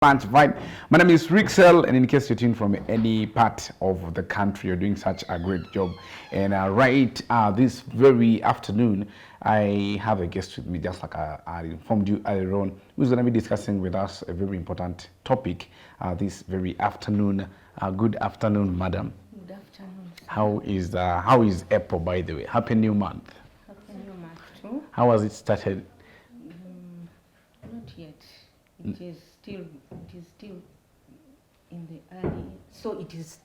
Punch Vibe. My name is Rickxel, and in case you're tuned from any part of the country, you're doing such a great job. And this very afternoon, I have a guest with me, just like I informed you earlier on, who's going to be discussing with us a very important topic this very afternoon. Good afternoon, madam. Good afternoon. How is April, by the way? Happy New Month. Happy New Month too. How has it started? Not yet. It is still in the early. So it is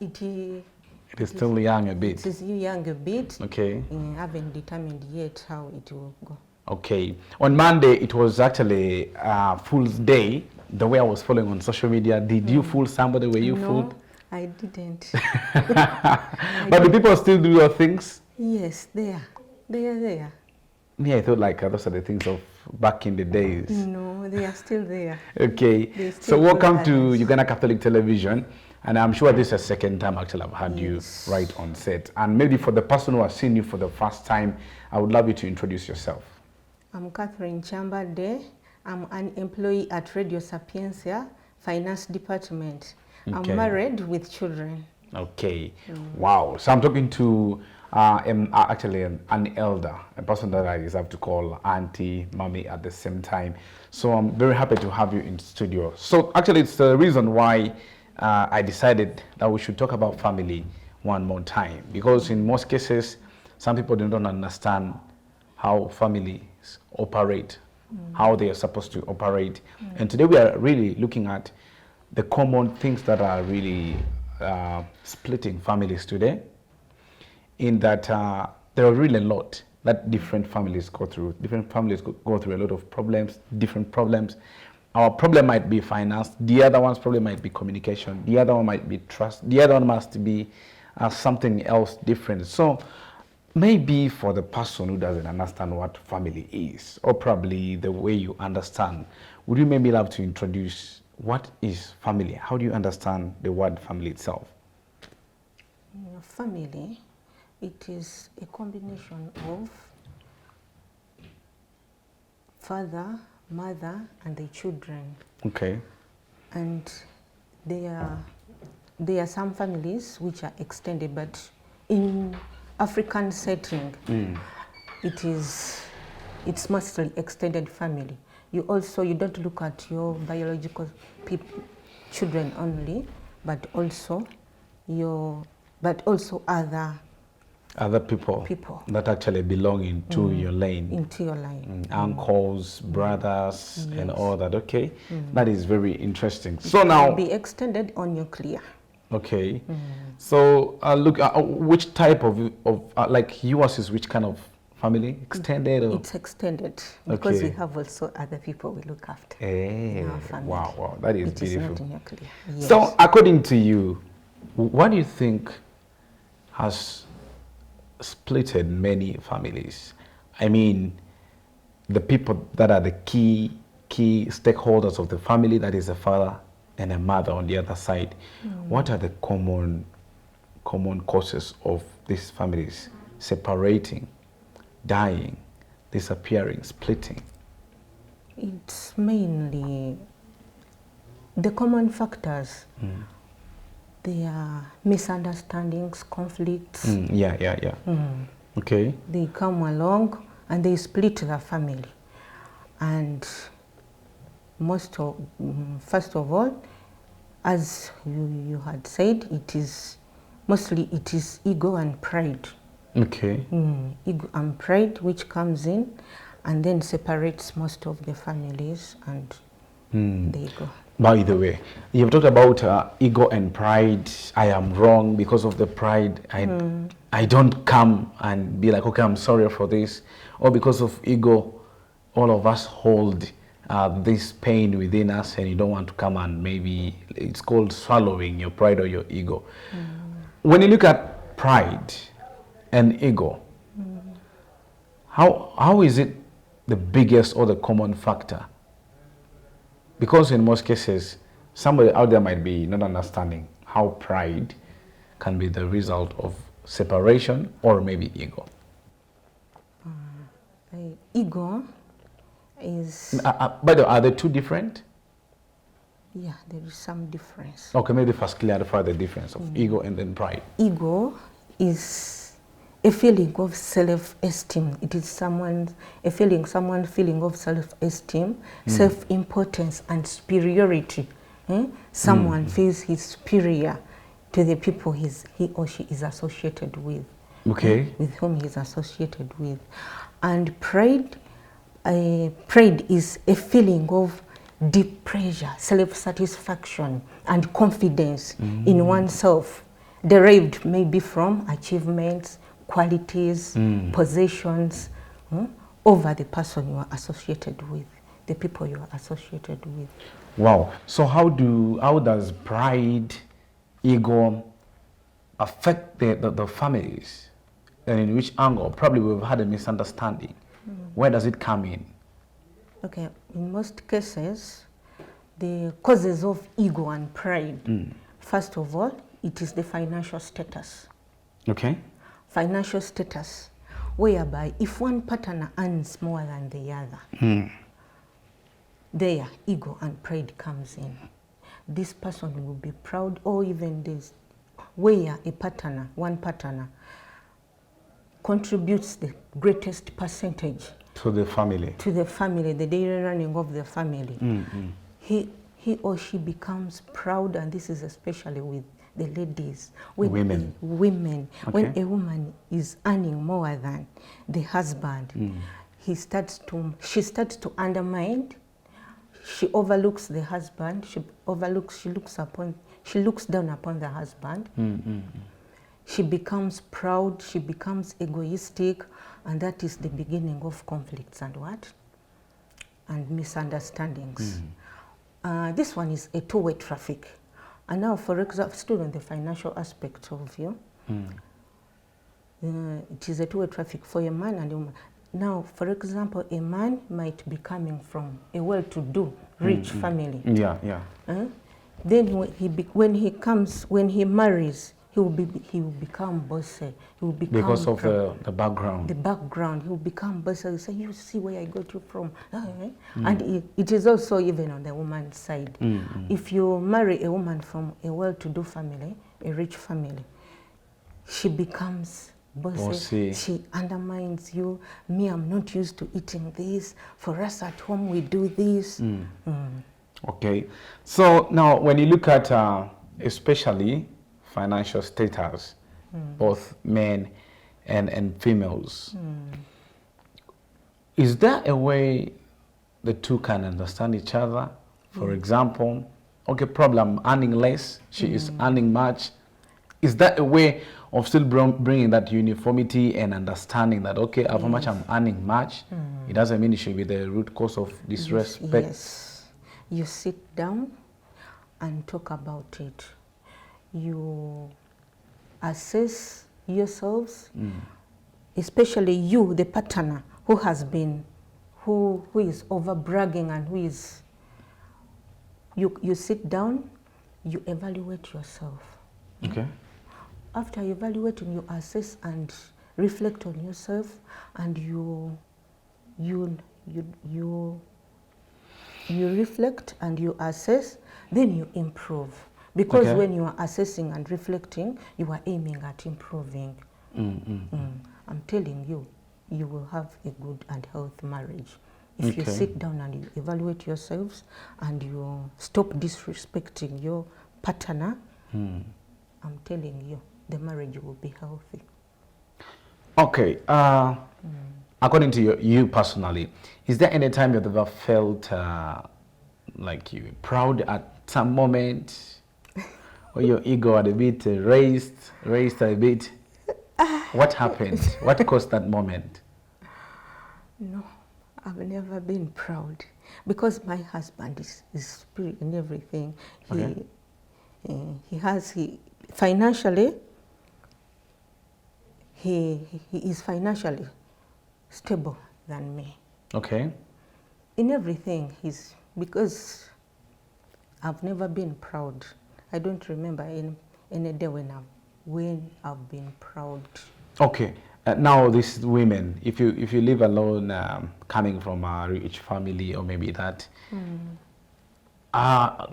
Still young a bit. It is young a bit. Okay. I haven't determined yet how it will go. Okay. On Monday, it was actually Fool's Day. The way I was following on social media, did you fool somebody? Were you fooled? No, I didn't. But do people still do your things? Yes, they are there. Yeah, I thought like those are the things of back in the days. No, they are still there. Okay. So welcome to Uganda Catholic Television. And I'm sure this is the second time actually I've had you right on set. And maybe for the person who has seen you for the first time, I would love you to introduce yourself. I'm Catherine Chambade. I'm an employee at Radio Sapeinta, Finance Department. Okay. I'm married with children. Okay. Wow. So I'm talking to actually an elder, a person that I deserve to call auntie, mommy at the same time. So I'm very happy to have you in studio. So actually it's the reason why I decided that we should talk about family one more time, because in most cases, some people don't understand how families operate, how they are supposed to operate. And today we are really looking at the common things that are really splitting families today, in that there are really a lot that different families go through. Different families go through a lot of problems, different problems. Our problem might be finance, the other one's problem might be communication, the other one might be trust, the other one must be something else different. So maybe for the person who doesn't understand what family is, or probably the way you understand, would you maybe love to introduce what is family? How do you understand the word family itself? Family, it is a combination of father, mother, and the children. Okay. And there are some families which are extended, but in African setting, it's mostly extended family. You don't look at your biological children only, but also other people that actually belong into your lane. Into your line. Uncles, brothers, and all that. Okay. That is very interesting. So now it can be extended or nuclear. Okay. So look, which type of like yours is which kind of family? Extended? Or? It's extended because we have also other people we look after. In our family. Wow, that is beautiful. Is not nuclear. Yes. So according to you, what do you think has splitted many families? I mean, the people that are the key stakeholders of the family, that is a father and a mother on the other side. What are the common causes of these families separating, dying, disappearing, splitting? It's mainly the common factors. There are misunderstandings, conflicts. Yeah. Okay. They come along and they split the family. And first of all, as you had said, it is ego and pride. Okay. Ego and pride which comes in and then separates most of the families, and they go. By the way, you've talked about ego and pride. I am wrong because of the pride. I don't come and be like, okay, I'm sorry for this. Or because of ego, all of us hold this pain within us, and you don't want to come and maybe, it's called swallowing your pride or your ego. When you look at pride and ego, how is it the biggest or the common factor? Because in most cases, somebody out there might be not understanding how pride can be the result of separation or maybe ego. Ego is... By the way, are they two different? Yeah, there is some difference. Okay, maybe first clarify the difference of ego and then pride. Ego is a feeling of self-esteem. It is someone's feeling of self-esteem, self-importance, and superiority. Someone feels he's superior to the people he or she is associated with. Okay. With whom he is associated with. And pride is a feeling of deep pleasure, self-satisfaction, and confidence in oneself, derived maybe from achievements, qualities, possessions, over the person you are associated with, the people you are associated with. Wow. So how does pride, ego affect the families? And in which angle? Probably we've had a misunderstanding. Where does it come in? Okay, in most cases, the causes of ego and pride, first of all, it is the financial status. Okay. Financial status, whereby if one partner earns more than the other, there ego and pride comes in. This person will be proud, or even this, where one partner contributes the greatest percentage to the family, the daily running of the family. He or she becomes proud, and this is especially with the ladies, women. Okay. When a woman is earning more than the husband, she starts to undermine. She overlooks the husband. She looks down upon the husband. She becomes proud. She becomes egoistic, and that is the beginning of conflicts and misunderstandings. This one is a two-way traffic. And now, for example, still on the financial aspect of you, it is a two-way traffic for a man and a woman. Now, for example, a man might be coming from a well-to-do, rich family. Yeah. Then when he marries, he will become bossy. He will become because of the background. The background, he will become bossy. He say, "You see where I got you from," and it is also even on the woman's side. If you marry a woman from a well-to-do family, a rich family, she becomes bossy. She undermines you. Me, I'm not used to eating this. For us at home, we do this. Okay. So now, when you look at especially financial status, both men and females, is there a way the two can understand each other? For example, okay, problem, earning less, she is earning much. Is that a way of still bringing that uniformity and understanding that, okay, how much I'm earning much, it doesn't mean it should be the root cause of disrespect? Yes. You sit down and talk about it. You assess yourselves, especially you, the partner, who is over bragging and who is, you sit down, you evaluate yourself. Okay. After evaluating, you assess and reflect on yourself, and you reflect and you assess, then you improve. Because when you are assessing and reflecting, you are aiming at improving. I'm telling you, you will have a good and healthy marriage. If you sit down and you evaluate yourselves and you stop disrespecting your partner, I'm telling you, the marriage will be healthy. Okay. According to you personally, is there any time you've ever felt like you were proud at some moment? Or your ego had a bit raised a bit? What happened? What caused that moment? No, I've never been proud, because my husband is spirit in everything. Financially, he is financially stable than me. Okay. In everything, because I've never been proud. I don't remember any day when I've been proud. Okay. Now these women, if you live alone, coming from a rich family or maybe that,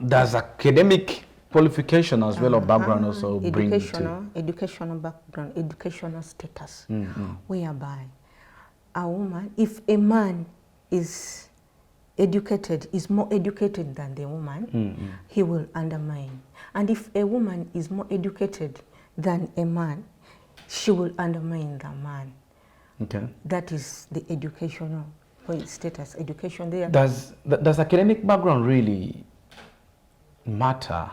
does academic qualification as well or background also bring to educational background, educational status, whereby a woman, if a man is educated, is more educated than the woman, he will undermine. And if a woman is more educated than a man, she will undermine the man. Okay. That is the educational status, education there. Does academic background really matter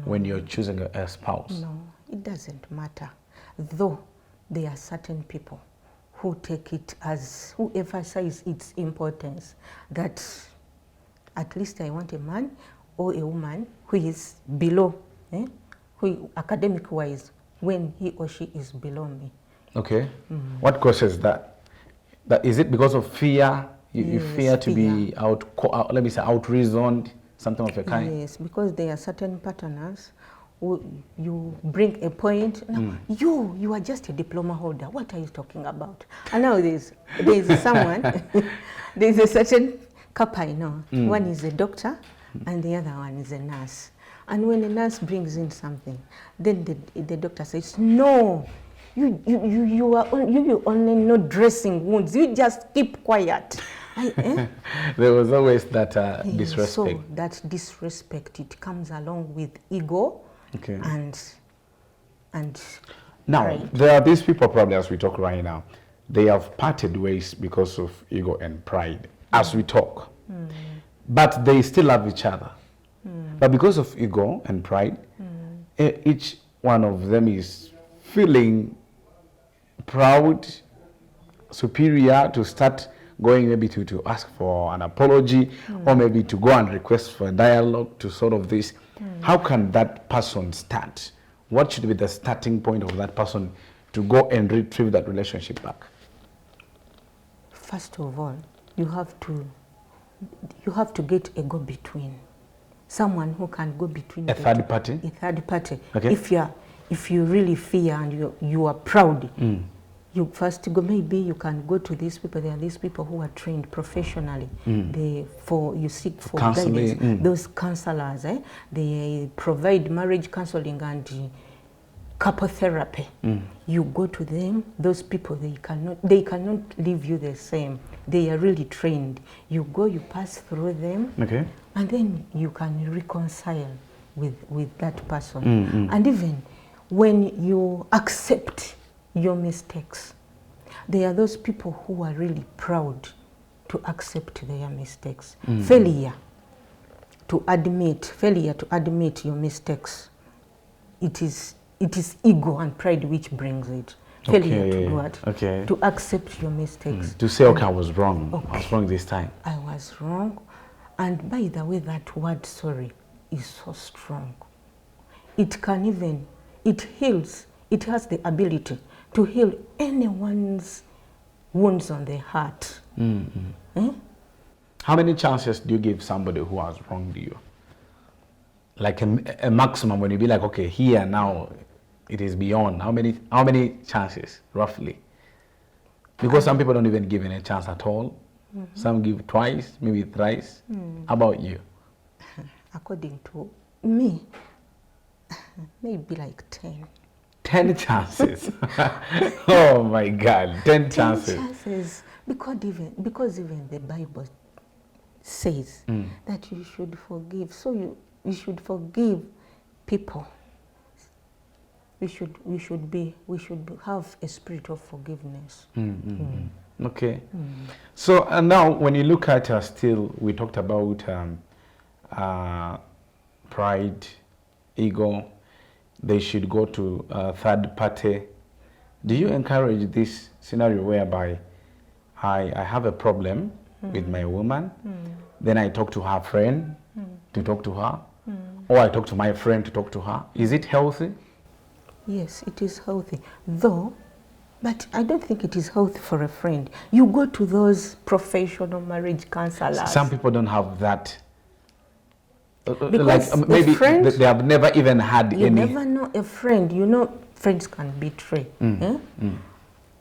when you're choosing a spouse? No, it doesn't matter. Though there are certain people who take it as, who emphasize its importance, that at least I want a man or a woman who is below, who academic-wise, when he or she is below me. Okay. What causes that? Is it because of fear? You fear to be let me say, out-reasoned, something of a kind? Yes, because there are certain partners who you bring a point. No, you are just a diploma holder. What are you talking about? And now there's someone, there's a certain couple I know. One is a doctor and the other one is a nurse. And when a nurse brings in something, then the doctor says, no, you only know dressing wounds. You just keep quiet. There was always that disrespect. So that disrespect, it comes along with ego. Okay. And now pride. there are these people, probably as we talk right now, they have parted ways because of ego and pride as we talk, but they still love each other. But because of ego and pride, each one of them is feeling proud, superior, to start going maybe to ask for an apology, or maybe to go and request for a dialogue to sort of this. How can that person start? What should be the starting point of that person to go and retrieve that relationship back? First of all, you have to get a go-between. Someone who can go between a third party. A third party. Okay. If you really fear and you are proud, you first go. Maybe you can go to these people. There are these people who are trained professionally. You seek for guidance. Those counselors, they provide marriage counseling and couple therapy. You go to them. Those people, they cannot leave you the same. They are really trained. You go, you pass through them, and then you can reconcile with that person. And even when you accept your mistakes, there are those people who are really proud to accept their mistakes. Failure to admit your mistakes, it is ego and pride which brings it. Failure to what? To accept your mistakes. To say, okay, I was wrong. I was wrong this time. I was wrong. And by the way, that word sorry is so strong. It heals. It has the ability to heal anyone's wounds on the heart. How many chances do you give somebody who has wronged you? Like a maximum, when you be like, okay, here now, it is beyond. How many chances, roughly? Because some people don't even give any chance at all. Some give twice, maybe thrice. How about you? According to me, maybe like 10. 10 chances. Oh my God, 10 chances. 10 chances. Because even the Bible says that you should forgive. So you should forgive people. We should have a spirit of forgiveness. Okay. So now when you look at still, we talked about pride, ego. They should go to a third party. Do you encourage this scenario whereby I have a problem with my woman, then I talk to her friend to talk to her, or I talk to my friend to talk to her? Is it healthy? Yes, it is healthy. But I don't think it is healthy for a friend. You go to those professional marriage counselors. Some people don't have that. Because like maybe friend, they have never even had any. You never know a friend. You know, friends can betray.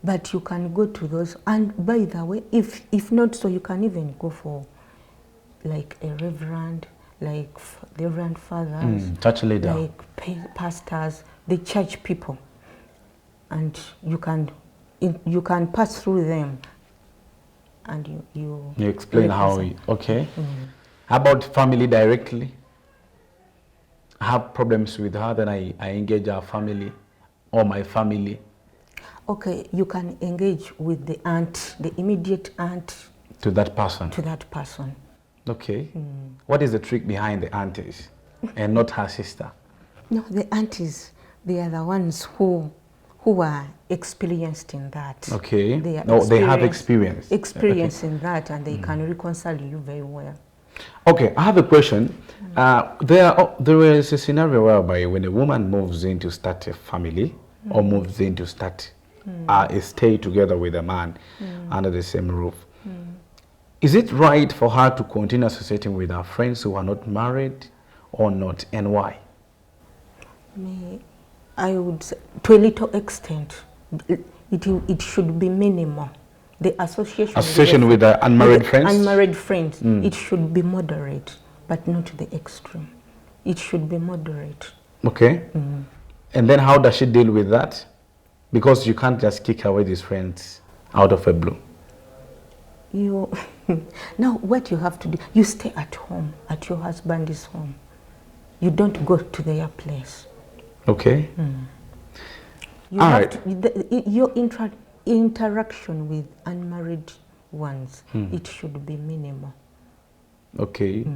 But you can go to those. And by the way, if not so, you can even go for like a reverend, like the grandfathers, church leader, like pastors, the church people, and you can pass through them, and you explain how. Okay. How about family directly? I have problems with her, then I engage our family or my family. Okay, you can engage with the aunt, the immediate aunt. To that person? To that person. Okay. What is the trick behind the aunties and not her sister? No, the aunties, they are the ones who are experienced in that. Okay. They have experience. Experience in that, and they can reconcile you very well. Okay, I have a question. There is a scenario whereby when a woman moves in to start a family or moves in to start a stay together with a man under the same roof, is it right for her to continue associating with her friends who are not married or not, and why? I would say, to a little extent, it should be minimal. The association with the unmarried friends? Unmarried friends, it should be moderate, but not to the extreme. It should be moderate. Okay. And then how does she deal with that? Because you can't just kick away these friends out of a blue. Now what you have to do, you stay at home, at your husband's home. You don't go to their place. Okay. Your interaction with unmarried ones, it should be minimal. Okay.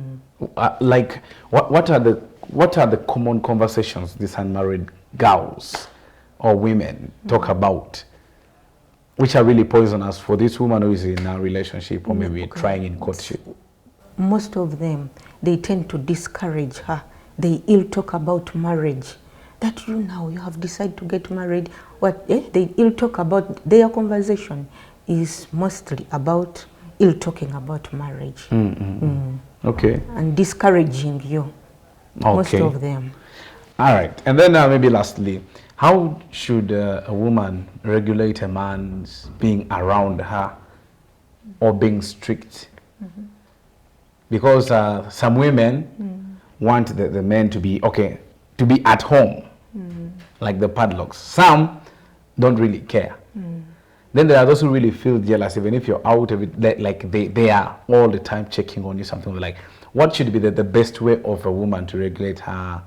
Like what are the common conversations these unmarried girls or women talk about, which are really poisonous for this woman who is in a relationship or maybe trying in courtship? Most of them, they tend to discourage her. They ill talk about marriage. That you have decided to get married. They ill talk about, their conversation is mostly about ill talking about marriage. Okay. And discouraging you. Okay. Most of them. All right. And then maybe lastly, how should a woman regulate a man's being around her or being strict? Because some women want the men to be at home, like the padlocks. Some don't really care. Then there are those who really feel jealous, even if you're out of it, like they are all the time checking on you, something like. What should be the best way of a woman to regulate her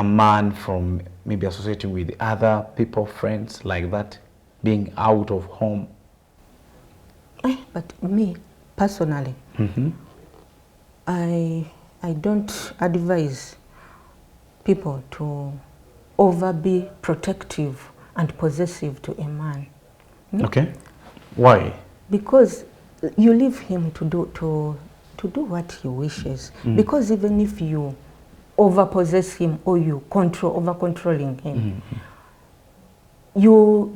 man from maybe associating with other people, friends like that, being out of home? But me, personally, I don't advise people to be protective and possessive to a man. Okay. Why? Because you leave him to do what he wishes. Because even if you overpossess him or you over controlling him, he will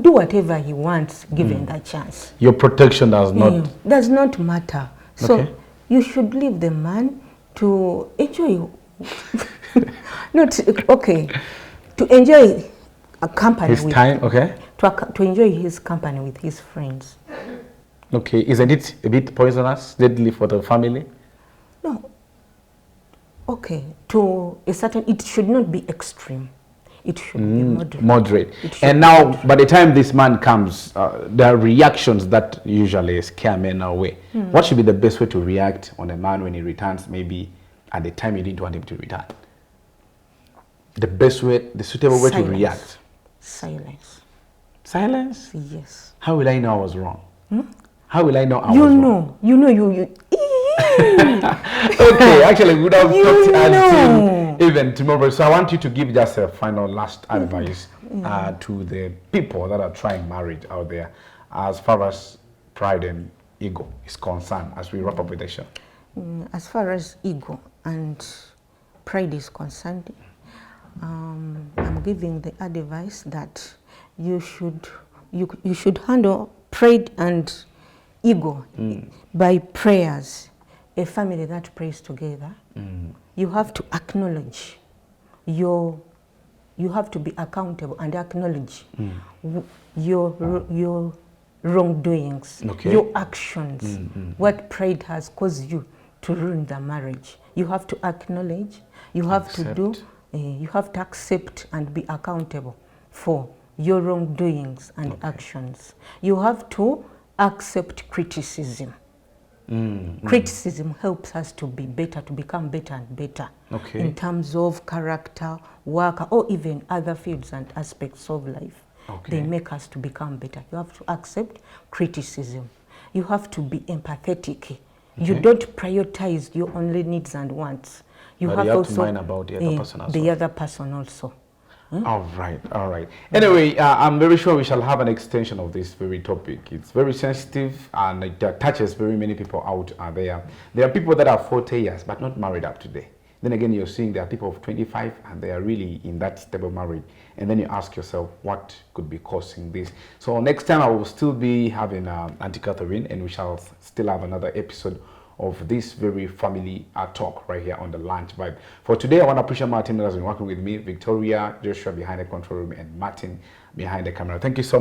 do whatever he wants given that chance. Your protection does not matter. So you should leave the man to enjoy to enjoy a company his time, to enjoy his company with his friends. Okay, isn't it a bit poisonous, deadly for the family? No. Okay, to a certain, it should not be extreme. It should be moderate. And now, by the time this man comes, there are reactions that usually scare men away. What should be the best way to react on a man when he returns, maybe at the time you didn't want him to return? The best way, the suitable way to react? Silence. Silence? Yes. How will I know I was wrong? How will I know I was wrong? You know. Okay, actually, we would have talked until even tomorrow. So I want you to give just a final last advice to the people that are trying marriage out there, as far as pride and ego is concerned, as we wrap up with the show. As far as ego and pride is concerned, I'm giving the advice that you should handle pride and ego by prayers. A family that prays together, you have to acknowledge you have to be accountable and acknowledge your wrongdoings, Okay. your actions, what pride has caused you to ruin the marriage. You have to acknowledge, you have to do, you have to accept and be accountable for your wrongdoings and actions. You have to accept criticism. Criticism helps us to be better, to become better and better in terms of character, work, or even other fields and aspects of life. They make us to become better. You have to accept criticism. You have to be empathetic. You don't prioritize your only needs and wants. You have also to mind about the other person as well. The other person also. All right, all right. Anyway, I'm very sure we shall have an extension of this very topic. It's very sensitive and it touches very many people out there. There are people that are 40 years but not married up today. Then again, you're seeing there are people of 25 and they are really in that stable marriage. And then you ask yourself, what could be causing this? So next time I will still be having Auntie Catherine, and we shall still have another episode of this very family talk right here on the Lunch Vibe. For today, I want to appreciate Martin that has been working with me, Victoria, Joshua behind the control room, and Martin behind the camera. Thank you so much.